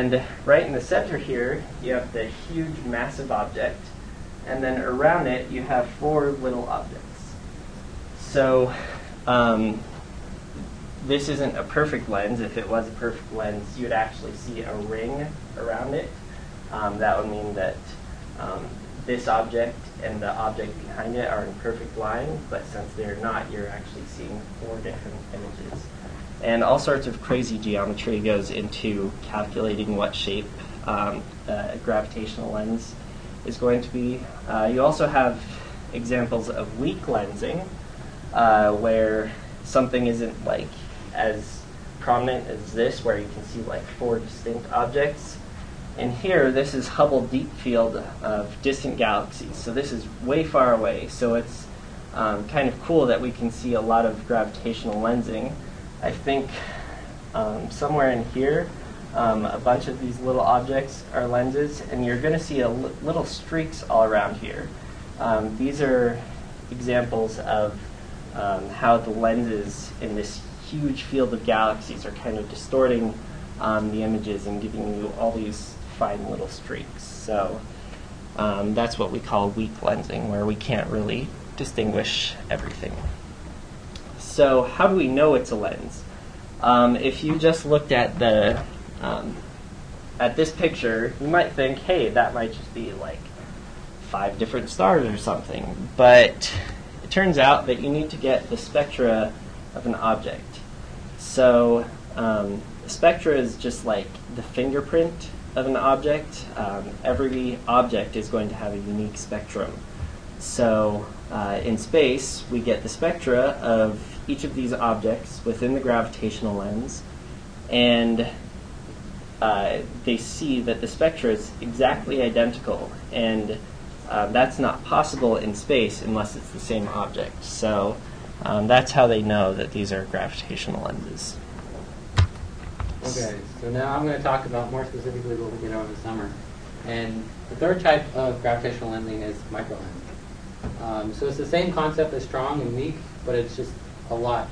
And right in the center here, you have the huge, massive object, and then around it, you have 4 little objects. So this isn't a perfect lens. If it was a perfect lens, you'd actually see a ring around it. That would mean that this object and the object behind it are in perfect line, but since they're not, you're actually seeing 4 different images. And all sorts of crazy geometry goes into calculating what shape a gravitational lens is going to be. You also have examples of weak lensing, where something isn't like as prominent as this, where you can see like 4 distinct objects. And here, this is Hubble Deep Field of distant galaxies. So this is way far away. So it's kind of cool that we can see a lot of gravitational lensing. I think somewhere in here, a bunch of these little objects are lenses, and you're going to see little streaks all around here. These are examples of how the lenses in this huge field of galaxies are kind of distorting the images and giving you all these fine little streaks. So that's what we call weak lensing, where we can't really distinguish everything. So how do we know it's a lens? If you just looked at the at this picture, you might think, hey, that might just be like 5 different stars or something. But it turns out that you need to get the spectra of an object. So the spectra is just like the fingerprint of an object. Every object is going to have a unique spectrum. So in space, we get the spectra of each of these objects within the gravitational lens, and they see that the spectra is exactly identical, and that's not possible in space unless it's the same object. So that's how they know that these are gravitational lenses. Okay, so now I'm going to talk about more specifically what we did over the summer. And the third type of gravitational lensing is microlensing. So it's the same concept as strong and weak, but it's just a lot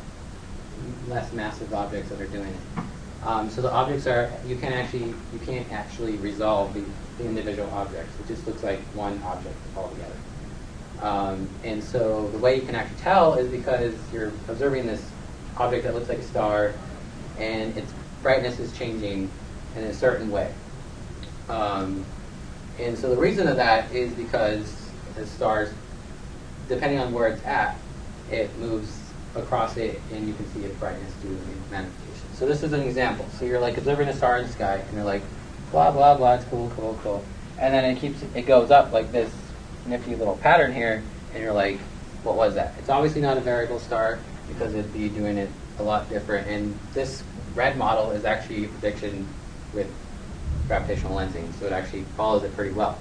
less massive objects that are doing it. So the objects are, you can't actually resolve the individual objects. It just looks like one object altogether. And so the way you can actually tell is because you're observing this object that looks like a star, and its brightness is changing in a certain way. And so the reason of that is because the stars, depending on where it's at, it moves across it, and you can see its brightness due to magnification. So this is an example. So you're like observing a star in the sky, and you're like, blah, blah, blah, it's cool, cool, cool. And then it goes up like this nifty little pattern here, and you're like, what was that? It's obviously not a variable star, because it'd be doing it a lot different. And this red model is actually a prediction with gravitational lensing, so it actually follows it pretty well.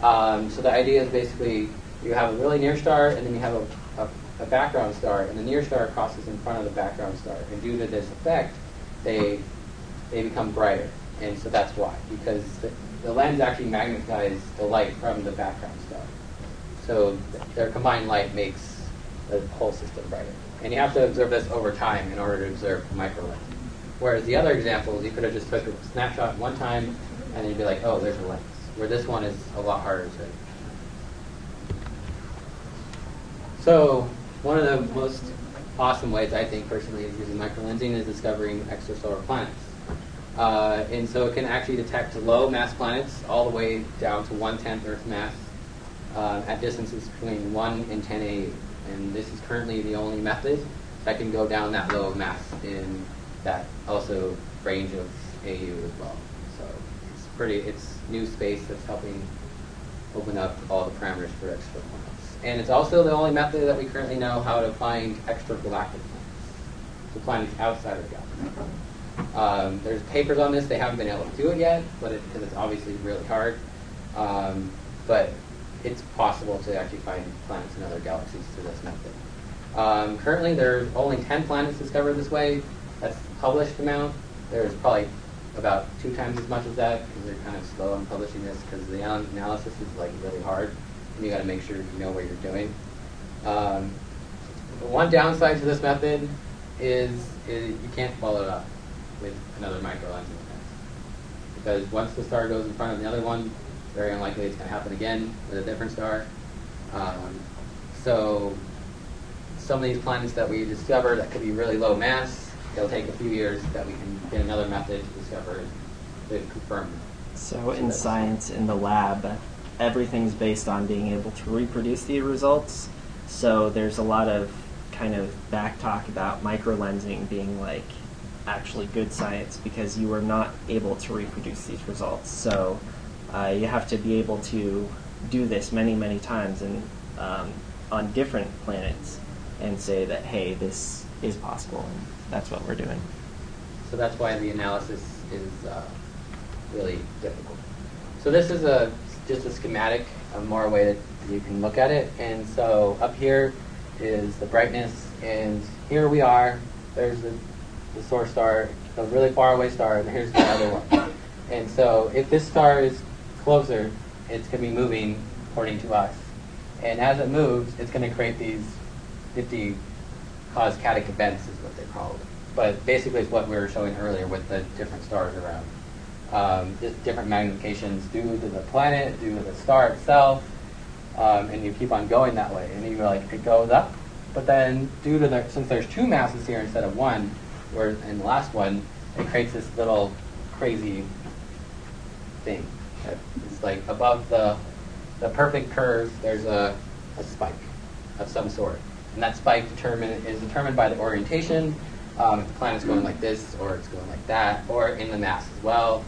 So the idea is basically you have a really near star, and then you have a background star, and the near star crosses in front of the background star. And due to this effect, they become brighter. And so that's why, because the lens actually magnifies the light from the background star. So their combined light makes the whole system brighter. And you have to observe this over time in order to observe microlensing. Whereas the other examples, you could have just took a snapshot one time, and then you'd be like, oh, there's a lens. Where this one is a lot harder to. So one of the most awesome ways, I think, personally, of using microlensing is discovering extrasolar planets. And so it can actually detect low mass planets all the way down to 1/10 Earth mass at distances between 1 and 10 AU. And this is currently the only method that can go down that low of mass in that also range of AU as well. So it's new space that's helping open up all the parameters for exoplanets. And it's also the only method that we currently know how to find extragalactic planets, so planets outside of the galaxy. There's papers on this. They haven't been able to do it yet, because it's obviously really hard. But it's possible to actually find planets in other galaxies through this method. Currently, there's only 10 planets discovered this way. That's the published amount. There's probably about 2 times as much as that, because they're kind of slow on publishing this, because the analysis is like really hard, and you got to make sure you know what you're doing. The one downside to this method is you can't follow it up with another microlensing test. because once the star goes in front of the other one, very unlikely it's going to happen again with a different star. So some of these planets that we discover that could be really low mass, it'll take a few years that we can get another method to discover to confirm. So in science, in the lab, everything's based on being able to reproduce the results. So there's a lot of kind of back talk about microlensing being like actually good science because you are not able to reproduce these results. So you have to be able to do this many, many times and on different planets and say that, hey, this is possible, and that's what we're doing. So that's why the analysis is really difficult. So this is just a schematic, a more way that you can look at it. And so up here is the brightness, and here we are. There's the source star, a really far away star, and here's the other one. And so if this star is closer, it's going to be moving according to us. And as it moves, it's going to create these 50 coscatic events is what they're called. But basically it's what we were showing earlier with the different stars around. Just different magnifications due to the planet, due to the star itself, and you keep on going that way. And you're like, it goes up, but then due to since there's two masses here instead of one, where in the last one, it creates this little crazy thing. It's like above the perfect curve, there's a spike of some sort. And that spike is determined by the orientation. If the planet's going like this, or it's going like that, or in the mass as well.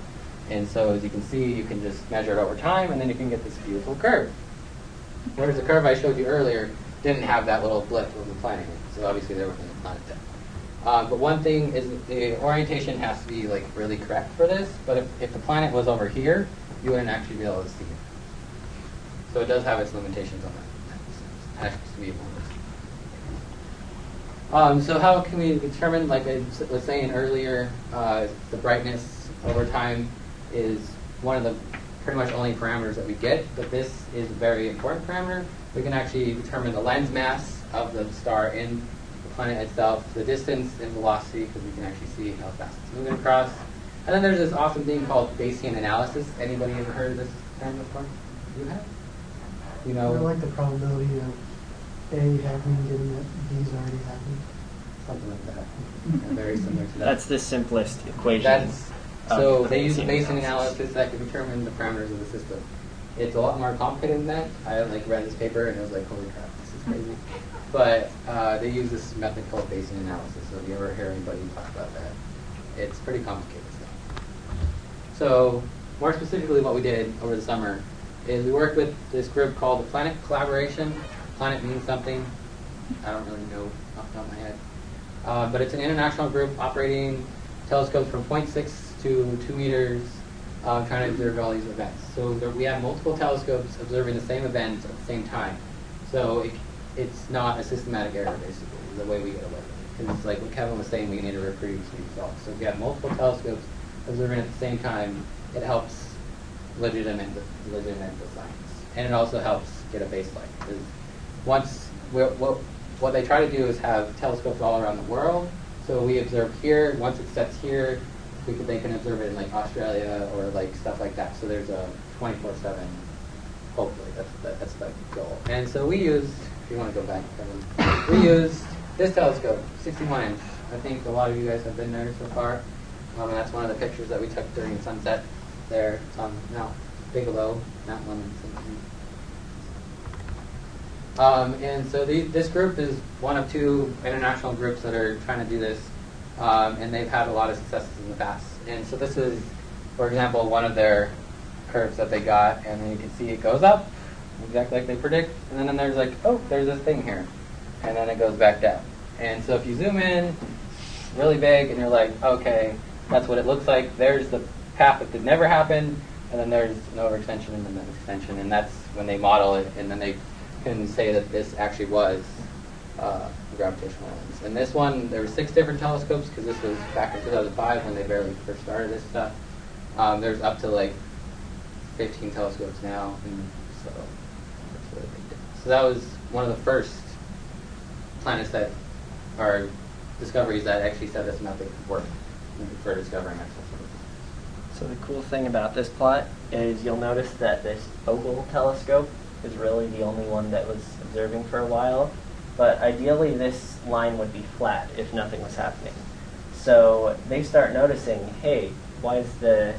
And so as you can see, you can just measure it over time, and then you can get this beautiful curve. Whereas the curve I showed you earlier didn't have that little blip of the planet in it. So obviously there wasn't a planet there. But one thing is the orientation has to be like really correct for this. But if the planet was over here, you wouldn't actually be able to see it. So it does have its limitations on that. It has to be more. So how can we determine, like I was saying earlier, the brightness over time is one of the pretty much only parameters that we get, but this is a very important parameter. We can actually determine the lens mass of the star in the planet itself, the distance and velocity, because we can actually see how fast it's moving across. And then there's this awesome thing called Bayesian analysis. Anybody ever heard of this term before? You have? You know? I like the probability of A happening given that B's already happened. Something like that. Yeah, very similar to that. That's the simplest equation. So they use Bayesian analysis that can determine the parameters of the system. It's a lot more complicated than that. I read this paper and I was like, holy crap, this is crazy. But they use this method called Bayesian analysis. So if you ever hear anybody talk about that, it's pretty complicated stuff. So more specifically what we did over the summer is we worked with this group called the Planet Collaboration. Planet means something. I don't really know off the top of my head. But it's an international group operating telescopes from 0.6 to 2 meters, trying to observe all these events. So we have multiple telescopes observing the same events at the same time. So it's not a systematic error, basically, is the way we get away with it. Because it's like what Kevin was saying, we need to reproduce the results. So if you have multiple telescopes observing at the same time, it helps legitimate the science. And it also helps get a baseline. Because what they try to do is have telescopes all around the world. So we observe here. Once it sets here, they can observe it in like Australia or like stuff like that. So there's a 24/7. Hopefully, that's the goal. And so we used, if you want to go back, Kevin, we used this telescope, 61-inch. I think a lot of you guys have been there so far. And that's one of the pictures that we took during sunset there. It's on Mount Bigelow, Mount Lemon. And so this group is one of two international groups that are trying to do this, and they've had a lot of successes in the past. And so this is, for example, one of their curves that they got, and then you can see it goes up, exactly like they predict, and then there's like, oh, there's this thing here, and then it goes back down. And so if you zoom in, it's really big, and you're like, okay, that's what it looks like. There's the path that could never happen, and then there's an overextension and then an extension, and that's when they model it, and then they can say that this actually was a gravitational lens. And this one, there were 6 different telescopes, because this was back in 2005 when they barely first started this stuff. There's up to like 15 telescopes now, and so that's really big difference. So that was one of the first planets that are discoveries that actually said this method could work for discovering exoplanets. So the cool thing about this plot is you'll notice that this oval telescope is really the only one that was observing for a while. But ideally this line would be flat if nothing was happening. So they start noticing, hey, why is the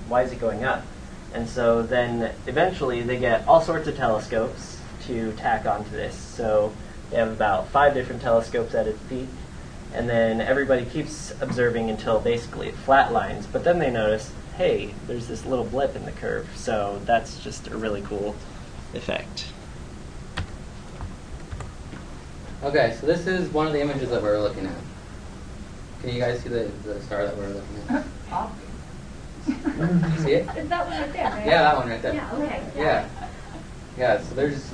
why is it going up? And so then eventually they get all sorts of telescopes to tack onto this. So they have about 5 different telescopes at its peak. And then everybody keeps observing until basically it flatlines. But then they notice, hey, there's this little blip in the curve. So that's just a really cool effect. Okay, so this is one of the images that we're looking at. Can you guys see the star that we're looking at? See it? Is that one right there, right? Yeah, that one right there. Yeah, okay. Yeah, so there's...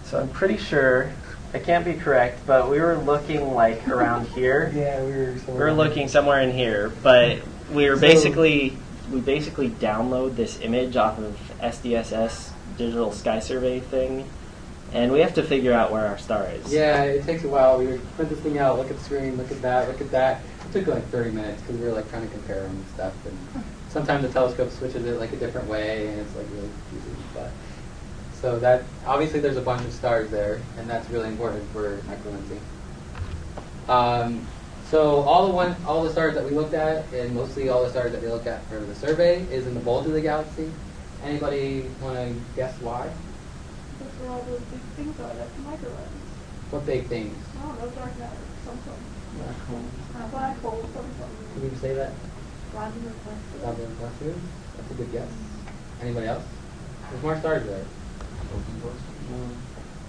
So I'm pretty sure, I can't be correct, but we were looking like around here. Yeah, we We're looking somewhere in here, but we basically download this image off of SDSS digital sky survey thing, and we have to figure out where our star is. Yeah, it takes a while. We would print this thing out, look at the screen, look at that, look at that. It took like 30 minutes because we were like trying to compare them and stuff. And sometimes the telescope switches it like a different way, and it's like really confusing. But so that obviously there's a bunch of stars there, and that's really important for microlensing. So all the stars that we looked at, and mostly all the stars that we looked at for the survey, is in the bulge of the galaxy. Anybody want to guess why? That's where all those big things are, that's microlens. What big things? I don't know, dark matter, something. Black hole. Black hole, something. Can you say that? Globular cluster. Globular clusters? That's a good guess. Anybody else? There's more stars there.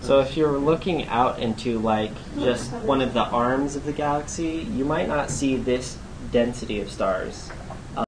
So if you're looking out into like just one of the arms of the galaxy, you might not see this density of stars.